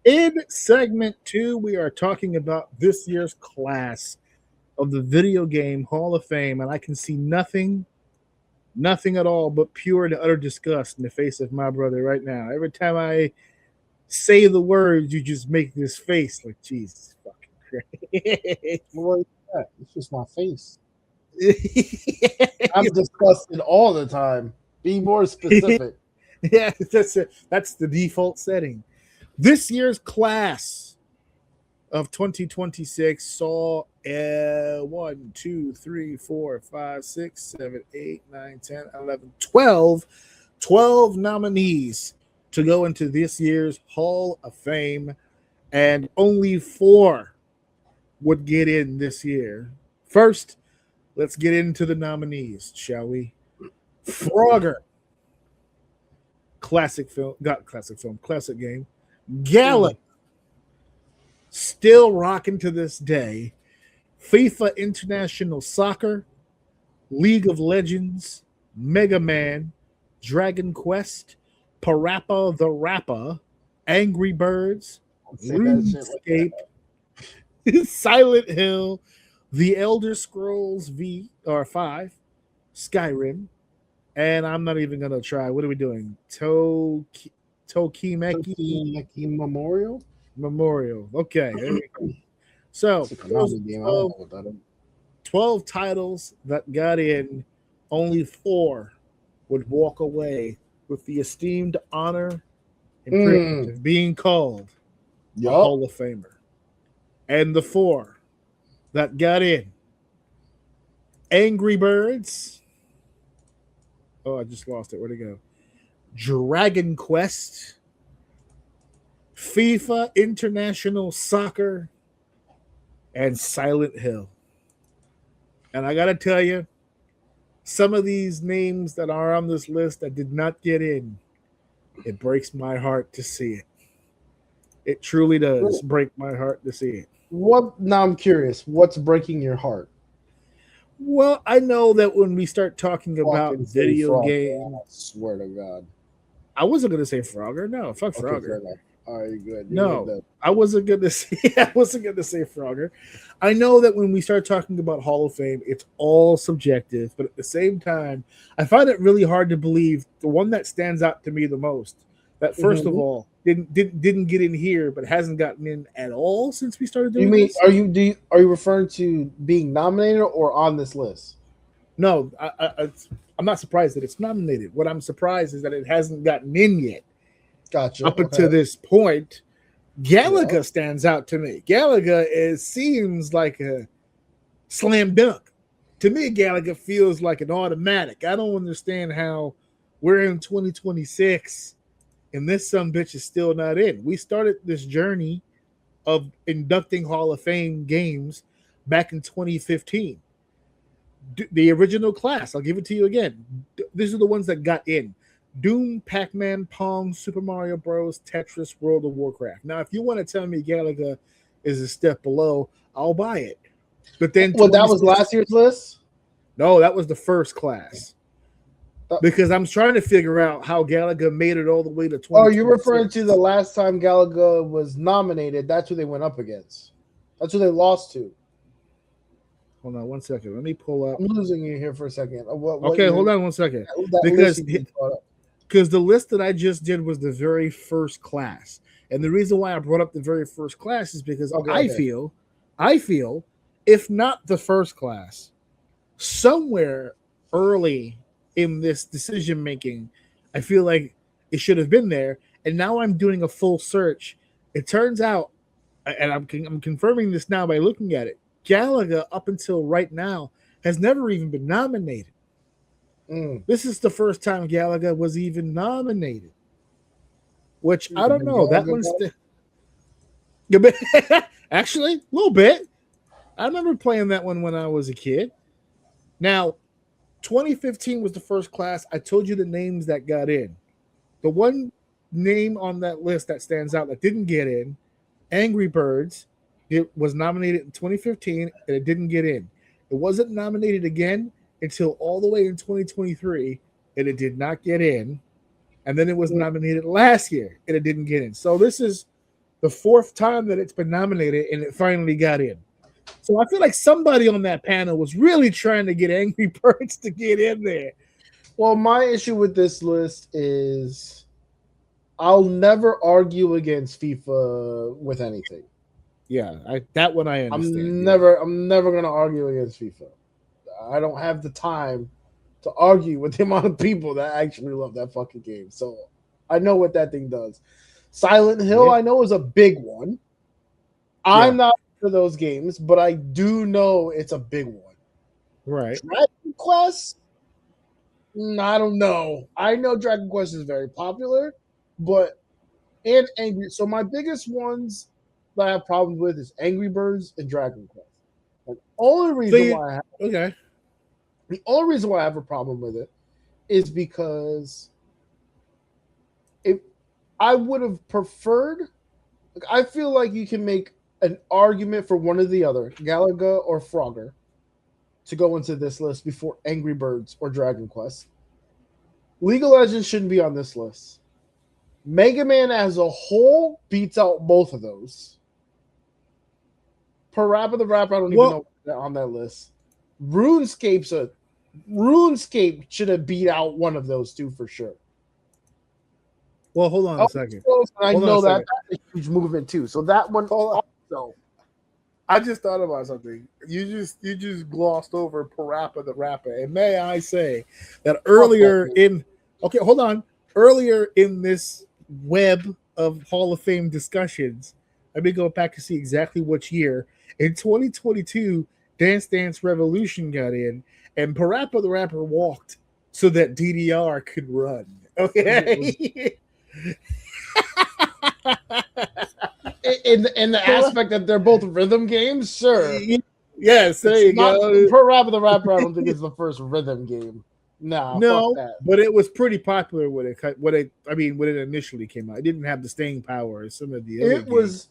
In segment 2, we are talking about this year's class of the video game Hall of Fame, and I can see nothing at all but pure and utter disgust in the face of my brother right now. Every time I say the words, you just make this face like Jesus fucking Christ. What is that? It's just my face. I'm disgusted all the time. Be more specific. Yeah, that's it. That's the default setting. This year's class of 2026 saw 1, 2, 3, 4, 5, 6, 7, 8, 9, 10, 11, 12 nominees to go into this year's Hall of Fame, and only 4 would get in this year. First, let's get into the nominees, shall we? Frogger, classic game. Gala, still rocking to this day. FIFA International Soccer, League of Legends, Mega Man, Dragon Quest, Parappa the Rapper, Angry Birds, RuneScape, Silent Hill, The Elder Scrolls V or 5, Skyrim, and I'm not even gonna try. What are we doing? Tokimeki Memorial. Okay, there we go. So, 12 titles that got in, only 4 would walk away with the esteemed honor and privilege of being called a Hall of Famer. And the 4 that got in: Angry Birds. Oh, I just lost it. Where'd it go? Dragon Quest, FIFA International Soccer, and Silent Hill. And I gotta tell you, some of these names that are on this list that did not get in, it breaks my heart to see it. It truly does break my heart to see it. What? Now I'm curious. What's breaking your heart? Well, I know that when we start talking about video games, I swear to God, I wasn't gonna say Frogger. No, fuck Frogger. All right, good. No, I wasn't gonna say. I wasn't gonna say Frogger. I know that when we start talking about Hall of Fame, it's all subjective, but at the same time, I find it really hard to believe the one that stands out to me the most. That 1st of all didn't get in here, but hasn't gotten in at all since we started doing. You mean this. Are you referring to being nominated or on this list? No, I'm not surprised that it's nominated. What I'm surprised is that it hasn't gotten in yet. Gotcha. Up until this point, Galaga stands out to me. Galaga seems like a slam dunk. To me, Galaga feels like an automatic. I don't understand how we're in 2026 and this sumbitch is still not in. We started this journey of inducting Hall of Fame games back in 2015. The original class, I'll give it to you again. These are the ones that got in: Doom, Pac-Man, Pong, Super Mario Bros., Tetris, World of Warcraft. Now, if you want to tell me Galaga is a step below, I'll buy it. But then, that was last year's list? No, that was the first class. Because I'm trying to figure out how Galaga made it all the way to 20. Oh, you're referring to the last time Galaga was nominated. That's who they went up against. That's who they lost to. Hold on 1 second. Let me pull up. I'm losing you here for a second. Okay, hold on 1 second. Because the list that I just did was the very first class. And the reason why I brought up the very first class is because I feel, if not the first class, somewhere early in this decision making, I feel like it should have been there. And now I'm doing a full search. It turns out, and I'm confirming this now by looking at it, Galaga up until right now has never even been nominated. This is the first time Galaga was even nominated. Which I don't know. That one's actually a little bit. I remember playing that one when I was a kid. Now, 2015 was the first class. I told you the names that got in. The one name on that list that stands out that didn't get in, Angry Birds. It was nominated in 2015 and it didn't get in. It wasn't nominated again until all the way in 2023 and it did not get in. And then it was nominated last year and it didn't get in. So this is the 4th time that it's been nominated, and it finally got in. So I feel like somebody on that panel was really trying to get Angry Birds to get in there. Well, my issue with this list is I'll never argue against FIFA with anything. Yeah, that one I understand. I'm never gonna argue against FIFA. I don't have the time to argue with the amount of people that actually love that fucking game. So I know what that thing does. Silent Hill, I know, is a big one. I'm not for those games, but I do know it's a big one. Right. Dragon Quest? I don't know. I know Dragon Quest is very popular, but and Angry. So my biggest ones that I have problems with is Angry Birds and Dragon Quest. The only reason why I have a problem with it is because I would have preferred. I feel like you can make an argument for one or the other, Galaga or Frogger, to go into this list before Angry Birds or Dragon Quest. League of Legends shouldn't be on this list. Mega Man as a whole beats out both of those. Parappa the Rapper, I don't even know on that list. RuneScape should have beat out one of those two for sure. Well, hold on a second. I know that's a huge movement too. So that one also. I just thought about something. You just glossed over Parappa the Rapper. And may I say that earlier in this web of Hall of Fame discussions, let me go back to see exactly which year. In 2022, Dance Dance Revolution got in, and Parappa the Rapper walked so that DDR could run. Okay. In the aspect that they're both rhythm games, sure. Yes, there you go. Parappa the Rapper, I don't think it's the first rhythm game. No, but it was pretty popular when it initially came out. It didn't have the staying power as some of the other games,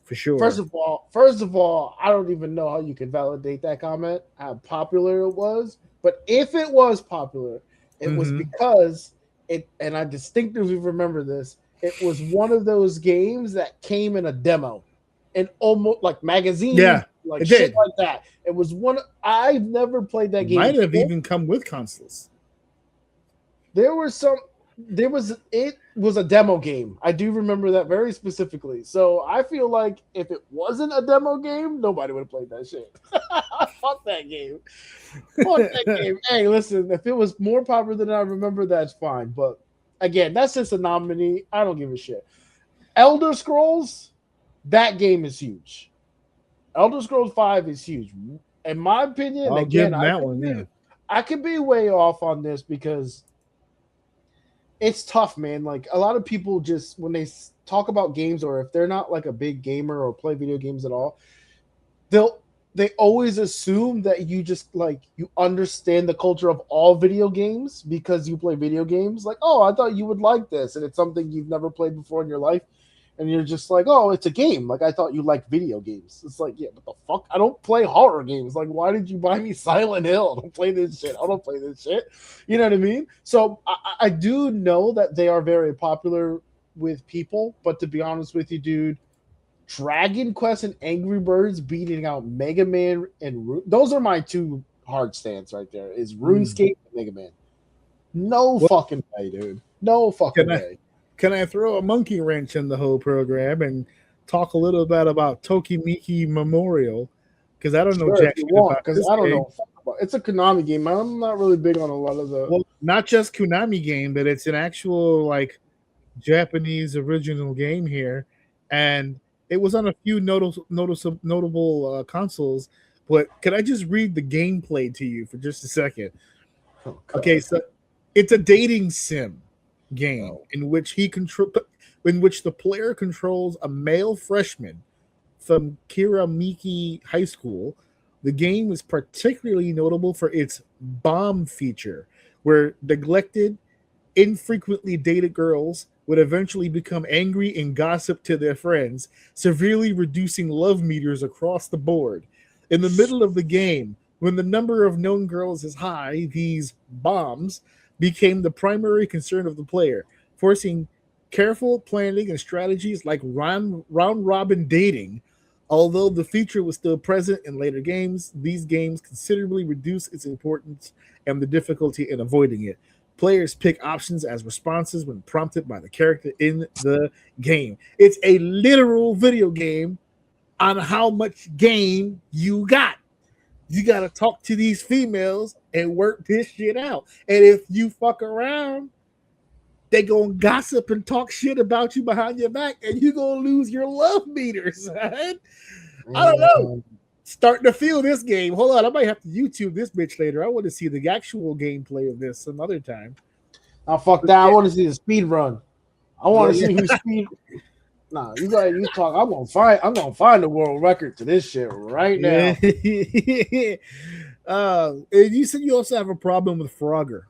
for sure. First of all, I don't even know how you could validate that comment, how popular it was. But if it was popular, it was because and I distinctly remember this, it was one of those games that came in a demo and almost like magazine, like shit like that. It was one. I've never played that game. Might have even come with consoles. It was a demo game. I do remember that very specifically. So I feel like if it wasn't a demo game, nobody would have played that shit. Fuck that game. Fuck that game. Hey, listen, if it was more popular than I remember, that's fine. But again, that's just a nominee. I don't give a shit. Elder Scrolls, that game is huge. Elder Scrolls 5 is huge. In my opinion, I could be way off on this because it's tough, man. Like a lot of people just when they talk about games, or if they're not like a big gamer or play video games at all, they always assume that you just like you understand the culture of all video games because you play video games. Like, oh, I thought you would like this, and it's something you've never played before in your life, and you're just like, oh, it's a game. Like I thought you liked video games. It's like, yeah, but the fuck, I don't play horror games. Like, why did you buy me Silent Hill? I don't play this shit. You know what I mean? So I do know that they are very popular with people, but to be honest with you, dude, Dragon Quest and Angry Birds beating out Mega Man and those are my two hard stands right there. Is RuneScape and Mega Man? No fucking way, dude. No fucking way. Can I throw a monkey wrench in the whole program and talk a little bit about Tokimeki Memorial? Because I don't know jack shit about this I don't know. It's a Konami game. I'm not really big on a lot of the. Well, not just Konami game, but it's an actual like Japanese original game here, and it was on a few notable consoles. But can I just read the gameplay to you for just a second? Okay, so it's a dating sim game in which the player controls a male freshman from Kiramiki High School. The game is particularly notable for its bomb feature, where neglected, infrequently dated girls would eventually become angry and gossip to their friends, severely reducing love meters across the board. In the middle of the game, when the number of known girls is high, these bombs became the primary concern of the player, forcing careful planning and strategies like round robin dating. Although the feature was still present in later games, these games considerably reduce its importance and the difficulty in avoiding it. Players pick options as responses when prompted by the character in the game. It's a literal video game on how much game you got. You got to talk to these females and work this shit out. And if you fuck around, they gonna gossip and talk shit about you behind your back, and you gonna lose your love meters. Right? I don't know. Starting to feel this game. Hold on, I might have to YouTube this bitch later. I want to see the actual gameplay of this some other time. Oh, fuck that! I want to see the speed run. I want to see who speed. Nah, you talk. I'm gonna find the world record to this shit right now. And you said you also have a problem with Frogger.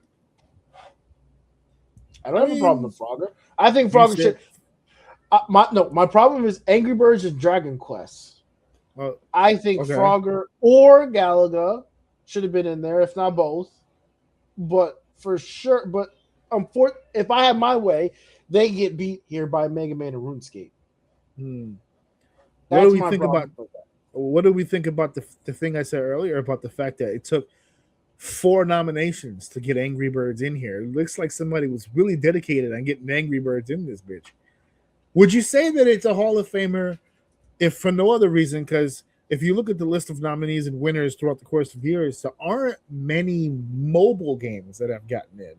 I don't have a problem with Frogger. I think Frogger should. My problem is Angry Birds and Dragon Quest. I think Frogger or Galaga should have been in there, if not both. But for sure, if I had my way, they get beat here by Mega Man and RuneScape. What do we think about? What do we think about the thing I said earlier about the fact that it took 4 nominations to get Angry Birds in here? It looks like somebody was really dedicated on getting Angry Birds in this bitch. Would you say that it's a Hall of Famer, if for no other reason? Because if you look at the list of nominees and winners throughout the course of years, there aren't many mobile games that have gotten in.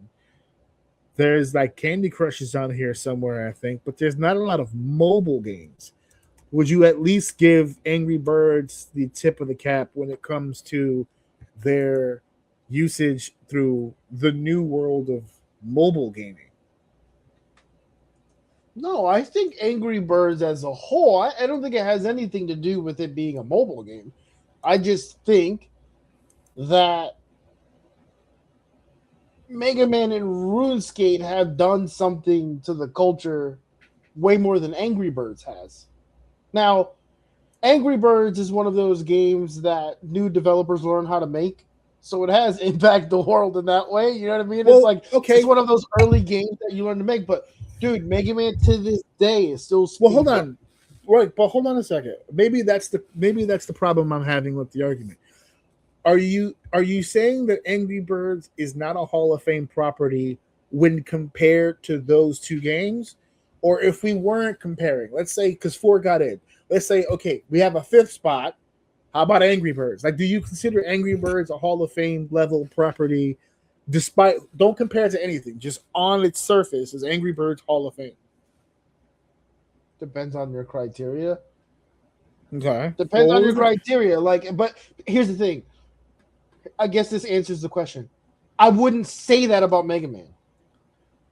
There's like Candy Crush is on here somewhere, I think, but there's not a lot of mobile games. Would you at least give Angry Birds the tip of the cap when it comes to their usage through the new world of mobile gaming? No, I think Angry Birds as a whole, I don't think it has anything to do with it being a mobile game. I just think that Mega Man and RuneScape have done something to the culture way more than Angry Birds has. Now, Angry Birds is one of those games that new developers learn how to make, so it has impacted the world in that way. You know what I mean? Well, it's like it's one of those early games that you learn to make. But dude, Mega Man to this day is still. Well, hold on, right? But hold on a second. Maybe that's the problem I'm having with the argument. Are you saying that Angry Birds is not a Hall of Fame property when compared to those two games? Or if we weren't comparing, let's say, because 4 got in, let's say, okay, we have a 5th spot. How about Angry Birds? Like, do you consider Angry Birds a Hall of Fame level property? Don't compare it to anything. Just on its surface, is Angry Birds Hall of Fame? Depends on your criteria. Okay. Depends on your criteria. But here's the thing. I guess this answers the question. I wouldn't say that about Mega Man.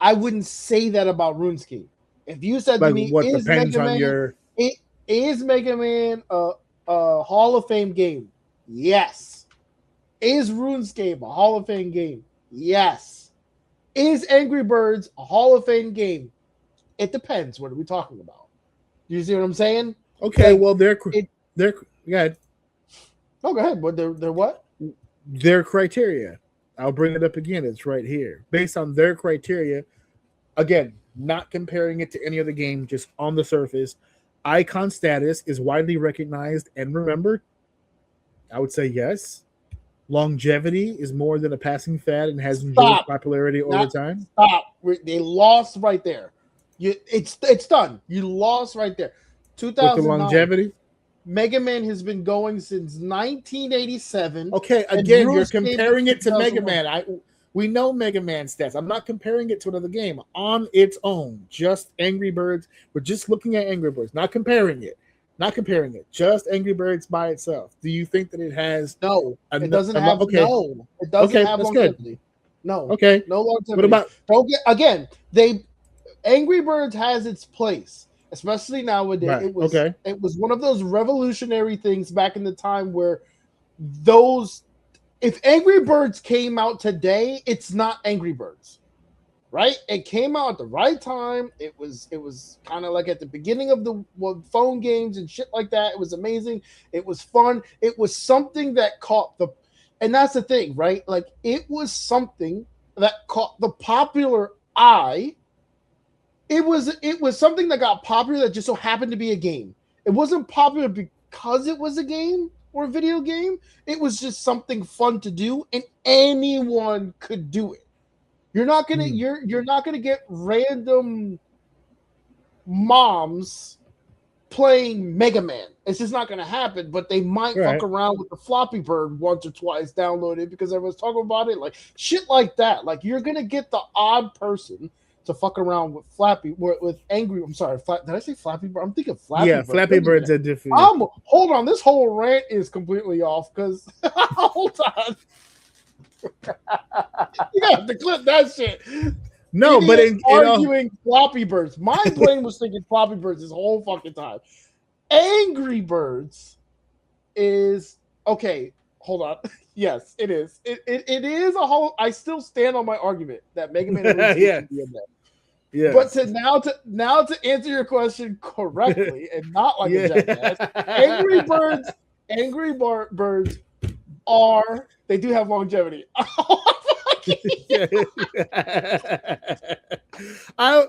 I wouldn't say that about RuneScape. If you said to me, is Mega Man a Hall of Fame game? Yes. Is RuneScape a Hall of Fame game? Yes. Is Angry Birds a Hall of Fame game? It depends. What are we talking about? You see what I'm saying? Okay, well, they're go ahead. Oh, go ahead. What they're what? Their criteria. I'll bring it up again. It's right here. Based on their criteria, again, not comparing it to any other game, just on the surface, icon status is widely recognized and remembered. I would say yes. Longevity is more than a passing fad and has enjoyed popularity over time. Stop. They lost right there. It's done. You lost right there. 2009. With the longevity? Mega Man has been going since 1987. Okay, again, you're comparing it to Mega Man. We know Mega Man stats. I'm not comparing it to another game on its own. Just Angry Birds. We're just looking at Angry Birds, not comparing it. Just Angry Birds by itself. Do you think that it has? No, it doesn't have. Okay. No, it doesn't have longevity. Good. No. Okay. No longevity. What about? Angry Birds has its place, especially nowadays. Right. It was one of those revolutionary things back in the time where if Angry Birds came out today, it's not Angry Birds. Right? It came out at the right time. It was kind of like at the beginning of the phone games and shit like that. It was amazing. It was fun. It was something that and that's the thing, right? Like, it was something that caught the popular eye It was something that got popular that just so happened to be a game. It wasn't popular because it was a game or a video game. It was just something fun to do, and anyone could do it. You're not gonna you're not gonna get random moms playing Mega Man. It's just not going to happen, but they might fuck around with the Floppy Bird once or twice, download it because everyone's talking about it, like shit like that. Like you're going to get the odd person to fuck around with Angry. I'm sorry, did I say Flappy Bird? I'm thinking Flappy Bird. Yeah, Flappy Birds are different. Hold on, this whole rant is completely off because hold on. You have to clip that shit. No, but arguing Floppy Birds. My brain was thinking Floppy Birds this whole fucking time. Angry Birds is okay. Hold on. Yes, it is. It is a whole. I still stand on my argument that Mega Man. Yeah. But now to answer your question correctly and not like a jackass, Angry Birds they do have longevity.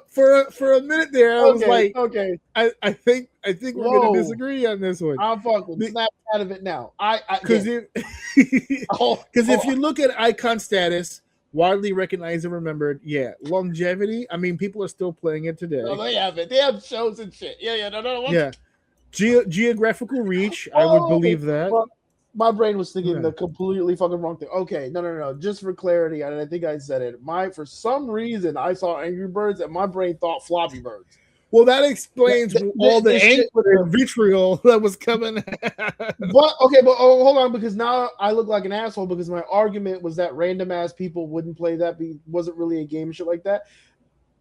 For a minute there, I was like, okay, I think we're gonna disagree on this one. I'm fucking snap out of it now. Because if you look at icon status, widely recognized and remembered, longevity. I mean, people are still playing it today. No, they have it. They have shows and shit. No. Geographical reach. I would believe that. Well, my brain was thinking the completely fucking wrong thing. Okay, no. Just for clarity, and I think I said it. For some reason, I saw Angry Birds, and my brain thought Floppy Birds. Well, that explains all the anger and vitriol that was coming. But hold on, because now I look like an asshole because my argument was that random ass people wouldn't play that. Wasn't really a game, shit like that.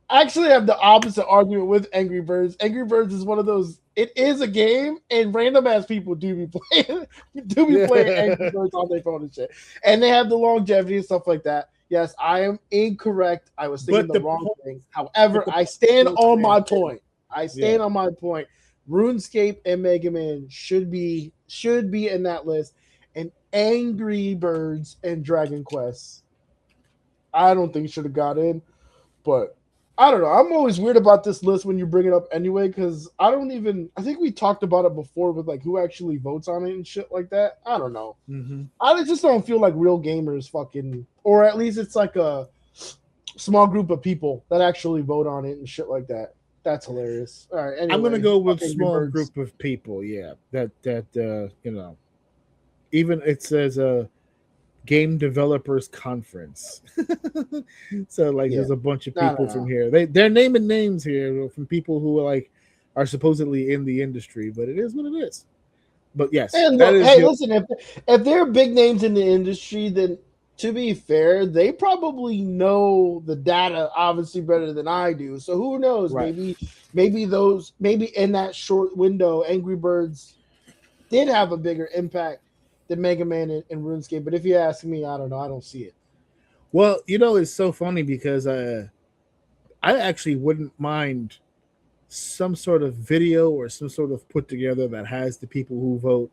I actually have the opposite argument with Angry Birds. Angry Birds is one of those. It is a game, and random ass people do be playing Angry Birds on their phone and shit, and they have the longevity and stuff like that. Yes, I am incorrect. I was thinking the wrong thing. However, I stand on my point. On my point. RuneScape and Mega Man should be in that list, and Angry Birds and Dragon Quest. I don't think should have got in, but. I don't know. I'm always weird about this list when you bring it up anyway, because I think we talked about it before with like who actually votes on it and shit like that. I don't know. Mm-hmm. I just don't feel like real gamers fucking, or at least it's like a small group of people that actually vote on it and shit like that. That's hilarious. All right. Anyway, I'm going to go with small group of people. Yeah. That even it says Game Developers Conference. So there's a bunch of people from here. They're naming names here from people who are supposedly in the industry, but it is what it is. But yes, and look, listen, if they're big names in the industry, then to be fair, they probably know the data obviously better than I do. So who knows? Right. Maybe in that short window, Angry Birds did have a bigger impact than Mega Man and RuneScape, but if you ask me, I don't know. I don't see it. Well, it's so funny because I actually wouldn't mind some sort of video or some sort of put together that has the people who vote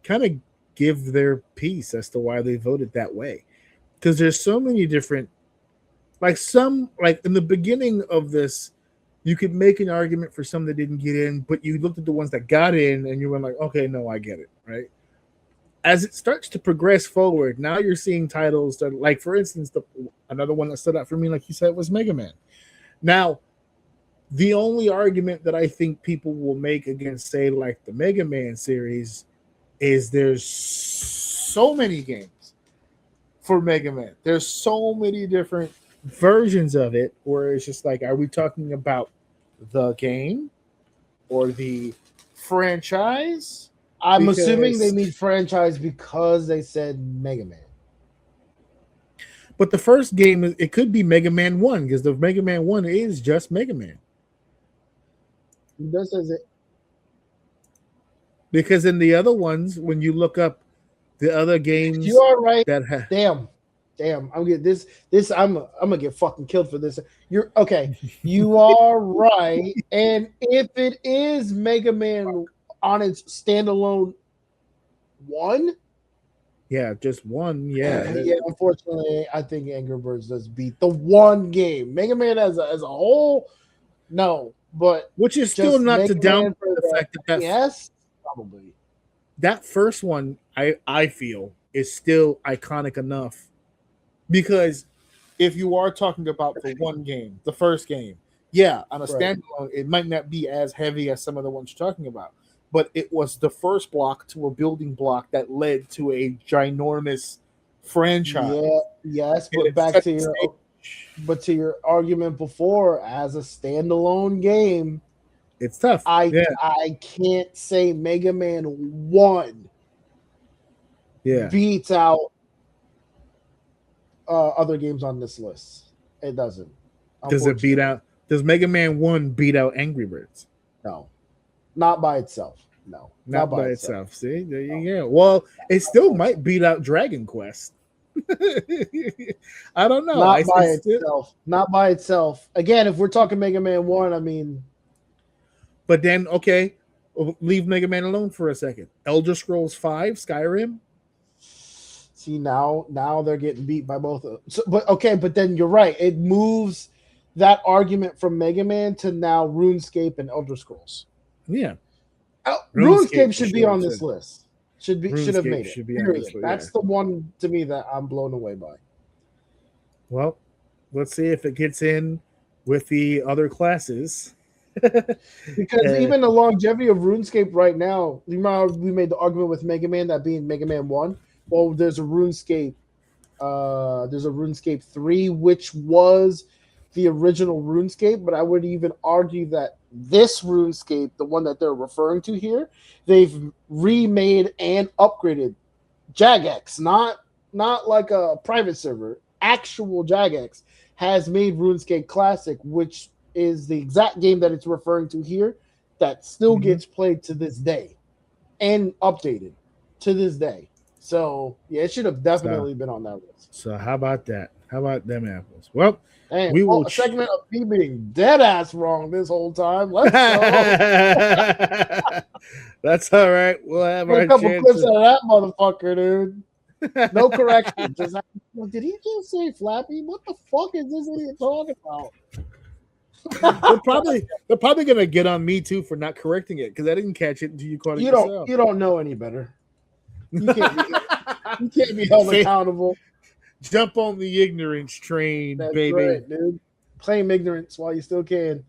kind of give their piece as to why they voted that way. Because there's so many different, in the beginning of this, you could make an argument for some that didn't get in, but you looked at the ones that got in and you were like, okay, no, I get it, right? As it starts to progress forward, now you're seeing titles that, for instance, another one that stood out for me, like you said, was Mega Man. Now, the only argument that I think people will make against, say, like the Mega Man series is there's so many games for Mega Man. There's so many different versions of it where it's just like, are we talking about the game or the franchise? I'm assuming they mean franchise because they said Mega Man. But the first game, it could be Mega Man 1 because the Mega Man 1 is just Mega Man. This is it. Because in the other ones, when you look up the other games, you are right. Damn, I'm getting this. I'm gonna get fucking killed for this. You're okay. You are right. And if it is Mega Man on its standalone one, just one, unfortunately, I think Angry Birds does beat the one game. Mega Man as a whole, No, but which is still not to downplay the fact that yes, probably that first one I feel is still iconic enough, because if you are talking about the one game, the first game, yeah, on a standalone, it might not be as heavy as some of the ones you're talking about, but it was the first block to a building block that led to a ginormous franchise. Yeah, yes, but back to your argument before, as a standalone game, it's tough. I can't say Mega Man 1 beats out other games on this list. It doesn't. Does it beat out? Does Mega Man 1 beat out Angry Birds? No, not by itself. No, not by itself. See, there you go. Well, it still might beat out Dragon Quest. I don't know. Not by itself. Not by itself. Again, if we're talking Mega Man 1, I mean. But then, okay, leave Mega Man alone for a second. Elder Scrolls 5, Skyrim. See, now they're getting beat by both of them. So, but then you're right. It moves that argument from Mega Man to now RuneScape and Elder Scrolls. Yeah. RuneScape should be on this list. Should have made it. Period. That's the one to me that I'm blown away by. Well, let's see if it gets in with the other classes. Because even the longevity of RuneScape right now, you remember we made the argument with Mega Man, that being Mega Man 1. Well, there's a RuneScape 3, which was the original RuneScape, but I would even argue that this RuneScape, the one that they're referring to here, they've remade and upgraded. Jagex, not like a private server, actual Jagex has made RuneScape Classic, which is the exact game that it's referring to here, that still gets played to this day and updated to this day. So yeah, it should have definitely been on that list. So how about that? How about them apples? Well, and we will a segment of me being dead ass wrong this whole time. Let's go. That's all right. We'll have a couple clips out of that motherfucker, dude. No correction. Did he just say Flappy? What the fuck is this idiot talking about? They're probably gonna get on me too for not correcting it, because I didn't catch it until you caught it yourself. You don't know any better. You can't be held accountable. Jump on the ignorance train, That's baby. Right, dude. Claim ignorance while you still can.